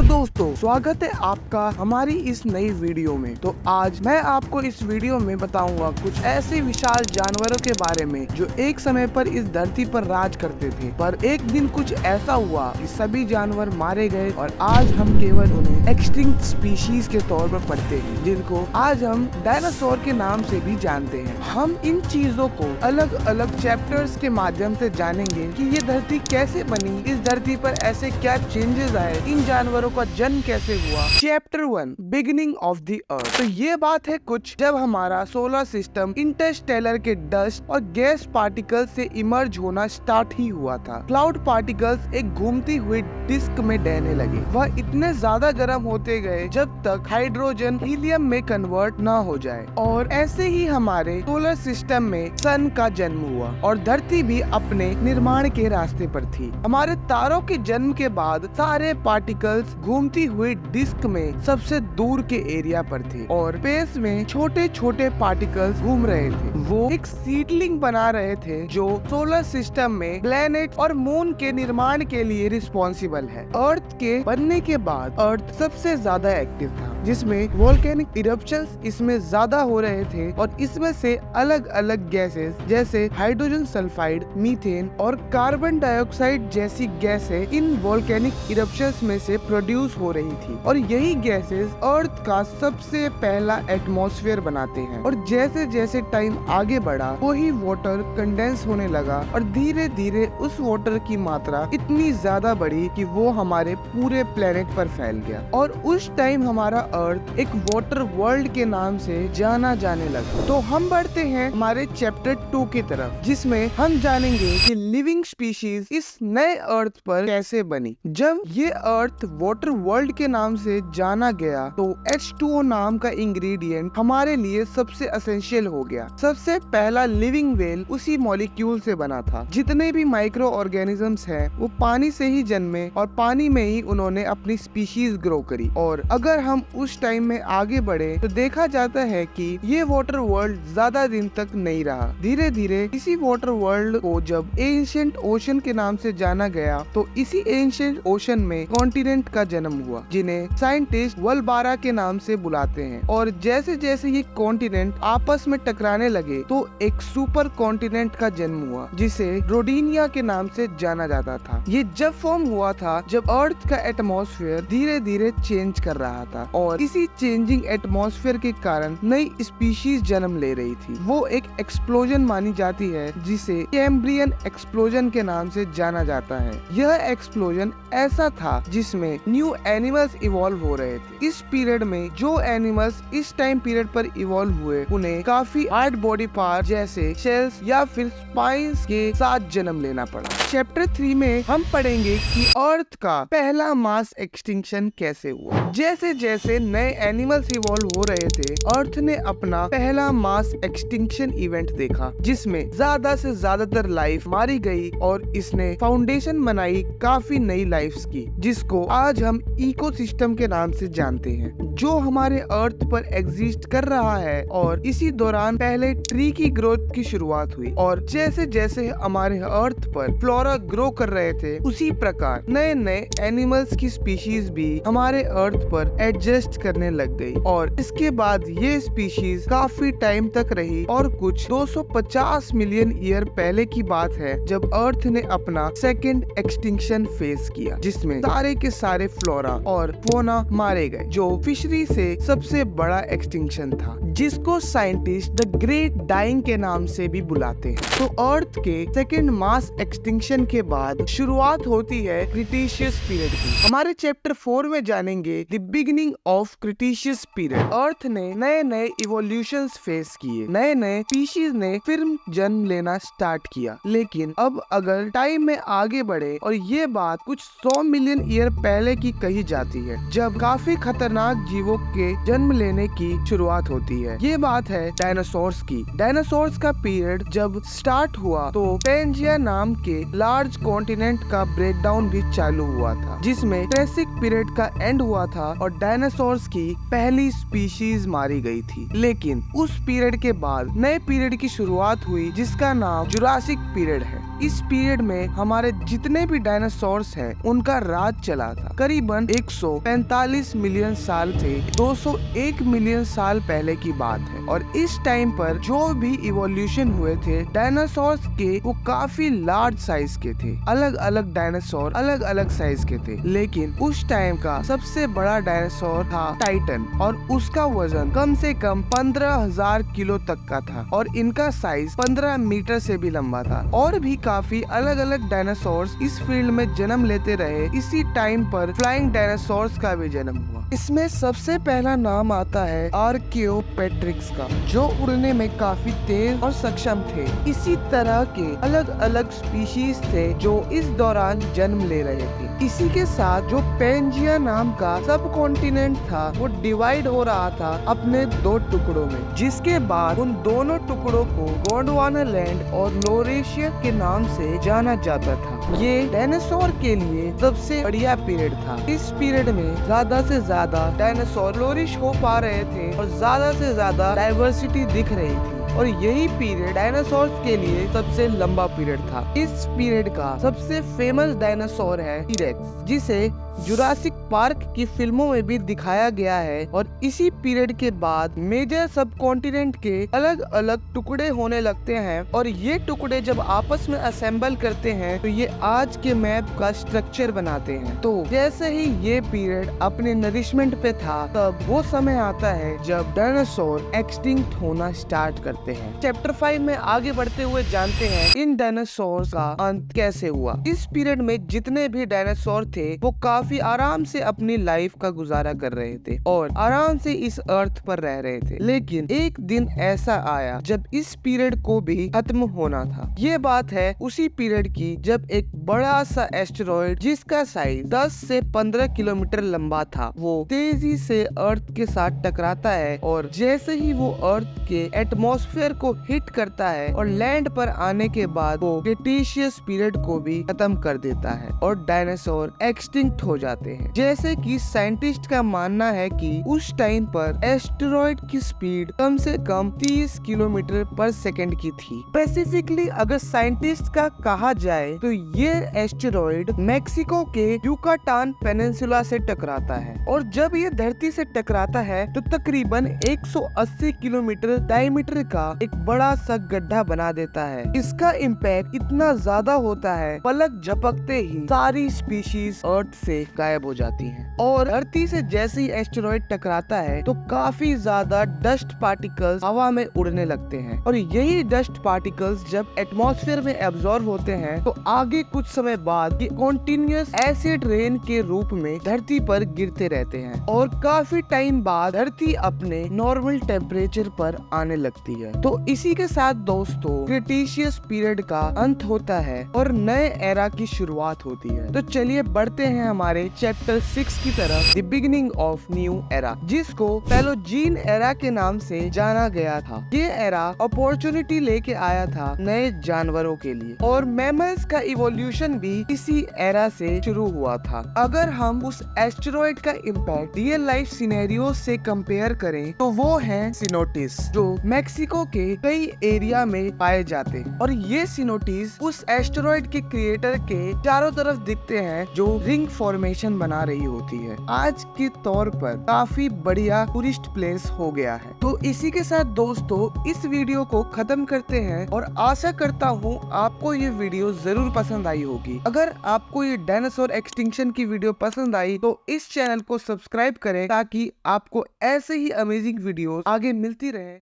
तो दोस्तों स्वागत है आपका हमारी इस नई वीडियो में। तो आज मैं आपको इस वीडियो में बताऊंगा कुछ ऐसे विशाल जानवरों के बारे में जो एक समय पर इस धरती पर राज करते थे, पर एक दिन कुछ ऐसा हुआ कि सभी जानवर मारे गए और आज हम केवल उन्हें एक्सटिंक्ट स्पीशीज के तौर पर पढ़ते हैं, जिनको आज हम डायनासोर के नाम से भी जानते हैं। हम इन चीजों को अलग अलग चैप्टर्स के माध्यम से जानेंगे कि ये धरती कैसे बनी, इस धरती पर ऐसे क्या चेंजेस आए, इन जानवरों का जन्म कैसे हुआ। Chapter 1 beginning of the earth. तो ये बात है कुछ जब हमारा सोलर सिस्टम इंटरस्टेलर के डस्ट और गैस पार्टिकल्स से इमर्ज होना स्टार्ट ही हुआ था। क्लाउड पार्टिकल्स एक घूमती हुई डिस्क में डहने लगे। वह इतने ज्यादा गर्म होते गए जब तक हाइड्रोजन हीलियम में कन्वर्ट ना हो जाए, और ऐसे ही हमारे सोलर सिस्टम में सन का जन्म हुआ और धरती भी अपने निर्माण के रास्ते पर थी। हमारे तारों के जन्म के बाद सारे पार्टिकल्स घूमती हुई डिस्क में सबसे दूर के एरिया पर थे और स्पेस में छोटे छोटे पार्टिकल्स घूम रहे थे। वो एक सीडलिंग बना रहे थे जो सोलर सिस्टम में प्लैनेट और मून के निर्माण के लिए रिस्पॉन्सिबल है। अर्थ के बनने के बाद अर्थ सबसे ज्यादा एक्टिव था, जिसमें वोल्केनिक इरप्शंस इसमें ज्यादा हो रहे थे और इसमें से अलग अलग गैसेस जैसे हाइड्रोजन सल्फाइड, मीथेन और कार्बन डाइऑक्साइड जैसी गैसें इन वोल्केनिक इरप्शंस में से प्रोड्यूस हो रही थी, और यही गैसेस अर्थ का सबसे पहला एटमॉस्फेयर बनाते हैं। और जैसे जैसे टाइम आगे बढ़ा वही वाटर कंडेंस होने लगा और धीरे धीरे उस वाटर की मात्रा इतनी ज्यादा बढ़ी कि वो हमारे पूरे प्लेनेट पर फैल गया, और उस टाइम हमारा अर्थ एक वाटर वर्ल्ड के नाम से जाना जाने लगा। तो हम बढ़ते हैं हमारे चैप्टर 2 की तरफ, जिसमें हम जानेंगे कि लिविंग स्पीशीज इस नए अर्थ पर कैसे बनी। जब ये अर्थ वाटर वर्ल्ड के नाम से जाना गया तो H2O नाम का इंग्रेडिएंट हमारे लिए सबसे एसेंशियल हो गया। सबसे पहला लिविंग वेल उसी मॉलिक्यूल से बना था। जितने भी माइक्रो ऑर्गेनिजम्स हैं वो पानी से ही जन्मे और पानी में ही उन्होंने अपनी स्पीशीज ग्रो करी। और अगर हम उस टाइम में आगे बढ़े तो देखा जाता है कि ये वाटर वर्ल्ड ज्यादा दिन तक नहीं रहा। धीरे धीरे इसी वाटर वर्ल्ड को जब एंशिएंट ओशन के नाम से जाना गया तो इसी एंशिएंट ओशन में कॉन्टिनेंट का जन्म हुआ, जिन्हें साइंटिस्ट वलबारा के नाम से बुलाते हैं। और जैसे जैसे ये कॉन्टिनेंट आपस में टकराने लगे तो एक सुपर कॉन्टिनेंट का जन्म हुआ, जिसे रोडिनिया के नाम से जाना जाता था। ये जब फॉर्म हुआ था जब अर्थ का एटमॉस्फेयर धीरे धीरे चेंज कर रहा था, और इसी चेंजिंग एटमॉस्फेयर के कारण नई स्पीशीज जन्म ले रही थी। वो एक एक्सप्लोजन मानी जाती है जिसे कैम्ब्रियन एक्सप्लोजन के नाम से जाना जाता है। यह एक्सप्लोजन ऐसा था जिसमें न्यू एनिमल्स इवॉल्व हो रहे थे। इस पीरियड में जो एनिमल्स इस टाइम पीरियड पर इवॉल्व हुए उन्हें काफी हार्ड बॉडी पार्ट जैसे शेल्स या फिर स्पाइंस के साथ जन्म लेना पड़ा। चैप्टर 3 में हम पढ़ेंगे कि अर्थ का पहला मास एक्सटिंक्शन कैसे हुआ। जैसे जैसे नए एनिमल्स इवॉल्व हो रहे थे अर्थ ने अपना पहला मास एक्सटिंक्शन इवेंट देखा, जिसमें ज्यादा से ज्यादातर लाइफ मारी गई और इसने फाउंडेशन बनाई काफी नई लाइफ्स की, जिसको आज हम इकोसिस्टम के नाम से जानते हैं, जो हमारे अर्थ पर एग्जिस्ट कर रहा है। और इसी दौरान पहले ट्री की ग्रोथ की शुरुआत हुई, और जैसे जैसे हमारे अर्थ पर फ्लोरा ग्रो कर रहे थे उसी प्रकार नए नए एनिमल्स की स्पीशीज भी हमारे अर्थ पर एडजस्ट करने लग गई। और इसके बाद ये स्पीशीज काफी टाइम तक रही, और कुछ 250 मिलियन ईयर पहले की बात है जब अर्थ ने अपना सेकेंड एक्सटिंक्शन फेस किया, जिसमें सारे के सारे फ्लोरा और फोना मारे गए, जो फिशरी से सबसे बड़ा एक्सटिंक्शन था, जिसको साइंटिस्ट द ग्रेट डाइंग के नाम से भी बुलाते हैं। तो अर्थ के सेकेंड मास एक्सटिंक्शन के बाद शुरुआत होती है क्रिटेशियस पीरियड की। हमारे चैप्टर 4 में जानेंगे the beginning of Cretaceous period. Earth ने नए नए इवोल्यूशंस फेस किए, नए नए स्पीशीज ने फिर जन्म लेना स्टार्ट किया। लेकिन अब अगर टाइम में आगे बढ़े, और ये बात कुछ 100 मिलियन ईयर पहले की कही जाती है, जब काफी खतरनाक जीवों के जन्म लेने की शुरुआत होती है। ये बात है डायनासोर्स की। डायनासोर्स का पीरियड जब स्टार्ट हुआ तो पेंजिया नाम के लार्ज कॉन्टिनेंट का ब्रेकडाउन भी चालू हुआ था, जिसमें ट्रेसिक पीरियड का एंड हुआ था और डायनासोर्स की पहली स्पीशीज मारी गई थी। लेकिन उस पीरियड के बाद नए पीरियड की शुरुआत हुई जिसका नाम जुरासिक पीरियड है। इस पीरियड में हमारे जितने भी डायनासोर्स हैं उनका राज चला था। करीबन 145 मिलियन साल से 201 मिलियन साल पहले की बात है। और इस टाइम पर जो भी इवोल्यूशन हुए थे डायनासोर्स के, वो काफी लार्ज साइज के थे। अलग अलग डायनासोर अलग अलग साइज के थे, लेकिन उस टाइम का सबसे बड़ा डायनासोर था टाइटन और उसका वजन कम से कम 15,000 किलो तक का था और इनका साइज 15 मीटर से भी लंबा था। और भी काफी अलग अलग डायनासोर्स इस फील्ड में जन्म लेते रहे। इसी टाइम पर फ्लाइंग डायनासोर्स का भी जन्म हुआ। इसमें सबसे पहला नाम आता है आर्कियोपेट्रिक्स का, जो उड़ने में काफी तेज और सक्षम थे। इसी तरह के अलग अलग स्पीशीज थे जो इस दौरान जन्म ले रहे थे। इसी के साथ जो पेंजिया नाम का सब कॉन्टिनेंट था वो डिवाइड हो रहा था अपने दो टुकड़ों में, जिसके बाद उन दोनों टुकड़ों को गोंडवाना लैंड और लोरेशिया के नाम से जाना जाता था। ये डायनासोर के लिए सबसे बढ़िया पीरियड था। इस पीरियड में ज्यादा से ज्यादा डायनासोर फ्लोरिश हो पा रहे थे और ज्यादा से ज्यादा डाइवर्सिटी दिख रही थी। और यही पीरियड डायनासोर्स के लिए सबसे लंबा पीरियड था। इस पीरियड का सबसे फेमस डायनासोर है टी-रेक्स, जिसे जुरासिक पार्क की फिल्मों में भी दिखाया गया है। और इसी पीरियड के बाद मेजर सब कॉन्टिनेंट के अलग अलग टुकड़े होने लगते हैं और ये टुकड़े जब आपस में असेंबल करते हैं तो ये आज के मैप का स्ट्रक्चर बनाते हैं। तो जैसे ही ये पीरियड अपने नरिशमेंट पे था, तब वो समय आता है जब डायनासोर एक्सटिंक्ट होना स्टार्ट करते हैं। चैप्टर 5 में आगे बढ़ते हुए जानते हैं इन डायनासोर का अंत कैसे हुआ। इस पीरियड में जितने भी डायनासोर थे वो काफी आराम से अपनी लाइफ का गुजारा कर रहे थे और आराम से इस अर्थ पर रह रहे थे। लेकिन एक दिन ऐसा आया जब इस पीरियड को भी खत्म होना था। ये बात है उसी पीरियड की जब एक बड़ा सा एस्टेरॉयड जिसका साइज 10 से 15 किलोमीटर लंबा था, वो तेजी से अर्थ के साथ टकराता है और जैसे ही वो अर्थ के एटमॉस्फेयर को हिट करता है और लैंड पर आने के बाद वो क्रेटेशियस पीरियड को भी खत्म कर देता है और डायनासोर एक्सटिंक्ट हो जाते हैं। जैसे कि साइंटिस्ट का मानना है कि उस टाइम पर एस्टेरॉयड की स्पीड कम से कम 30 किलोमीटर पर सेकंड की थी। स्पेसिफिकली अगर साइंटिस्ट का कहा जाए तो ये एस्टेरॉयड मेक्सिको के युकाटान पेनिनसुला से टकराता है और जब ये धरती से टकराता है तो तकरीबन 180 किलोमीटर डायमीटर का एक बड़ा सा गड्ढा बना देता है। इसका इम्पैक्ट इतना ज्यादा होता है, पलक झपकते ही सारी स्पीशीज अर्थ से गायब हो जाती हैं। और धरती से जैसे ही एस्टेरॉयड टकराता है तो काफी ज्यादा डस्ट पार्टिकल्स हवा में उड़ने लगते हैं और यही डस्ट पार्टिकल्स जब एटमॉस्फेयर में एब्जॉर्ब होते हैं तो आगे कुछ समय बाद ये कॉन्टिन्यूअस एसिड रेन के रूप में धरती पर गिरते रहते हैं और काफी टाइम बाद धरती अपने नॉर्मल टेम्परेचर पर आने लगती है। तो इसी के साथ दोस्तों क्रेटेशियस पीरियड का अंत होता है और नए एरा की शुरुआत होती है। तो चलिए बढ़ते हैं हमारे चैप्टर 6 की तरफ, the beginning of new era, जिसको पैलोजीन एरा के नाम से जाना गया था। ये एरा अपॉर्चुनिटी लेके आया था नए जानवरों के लिए और मैमल्स का इवोल्यूशन भी इसी एरा से शुरू हुआ था। अगर हम उस एस्टेरॉयड का इम्पैक्ट रियल लाइफ सिनेरियो से कंपेयर करें तो वो है सिनोटिस, जो मेक्सिको के कई एरिया में पाए जाते हैं और ये सिनोटिस उस एस्टेरॉयड के क्रिएटर के चारों तरफ दिखते हैं जो रिंग फॉर्मेशन बना रही होती है। आज के तौर पर काफी बढ़िया टूरिस्ट प्लेस हो गया है। तो इसी के साथ दोस्तों इस वीडियो को खत्म करते हैं और आशा करता हूँ आपको ये वीडियो जरूर पसंद आई होगी। अगर आपको ये डायनासोर एक्सटिंक्शन की वीडियो पसंद आई तो इस चैनल को सब्सक्राइब करें ताकि आपको ऐसे ही अमेजिंग वीडियोस आगे मिलती रहे।